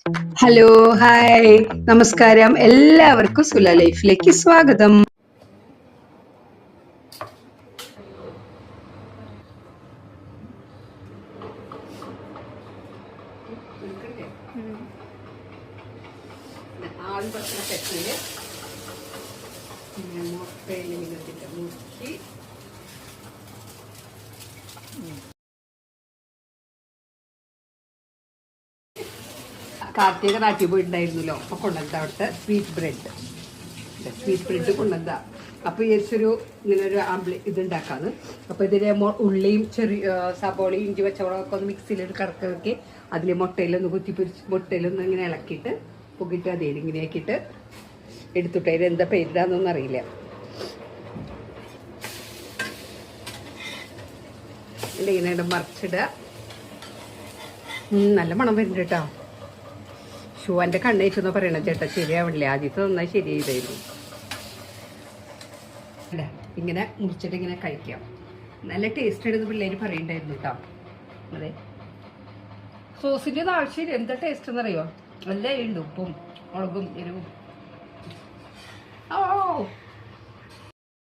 Hello, hi, നമസ്കാരം. എല്ലാവർക്കും സുല ലൈഫിലേക്ക് സ്വാഗതം. കാർത്തിക നാട്ടിൽ പോയിട്ടുണ്ടായിരുന്നല്ലോ, അപ്പൊ കൊണ്ടുവന്ന അവിടുത്തെ സ്വീറ്റ് ബ്രെഡ് കൊണ്ടുവന്ന. അപ്പൊ വിചാരിച്ചൊരു ഇങ്ങനെ ഒരു ഇതുണ്ടാക്കാന്ന്. അപ്പൊ ഇതിലെ ഉള്ളിയും സബോളയും ഇഞ്ചി പച്ചമുളകൊക്കെ ഒന്ന് മിക്സിയിലൊരു കറക്കി അതിൽ മുട്ടയിലൊന്ന് കുത്തിപ്പൊരിച്ച് മുട്ടയിലൊന്ന് ഇങ്ങനെ ഇളക്കിയിട്ട് പൊക്കിയിട്ട് അതേ ഇങ്ങനെ ആക്കിയിട്ട് എടുത്തിട്ട് അതിൽ എന്താ പേരിടാന്നൊന്നും അറിയില്ല. ഇങ്ങനെ മറിച്ചിടുക. നല്ല മണം വരുന്നുണ്ട് കേട്ടോ. ഷുവാൻ്റെ കണ്ണേറ്റെന്ന് പറയണ ചേട്ടാ, ശരിയാവണില്ല. ആദ്യത്തെ നന്നായി ശരി ചെയ്തായിരുന്നു. അല്ല, ഇങ്ങനെ മുറിച്ചിട്ട് ഇങ്ങനെ കഴിക്കാം. നല്ല ടേസ്റ്റ് ആണെന്ന് പിള്ളേർ പറയണ്ടായിരുന്നു കേട്ടോ. അതെ, സോസിൻ്റെ ഒന്നും ആവശ്യമില്ല. എന്താ ടേസ്റ്റ് എന്നറിയോ? നല്ല ഉണ്ട്, ഉപ്പും മുളകും എരിവും. ഓ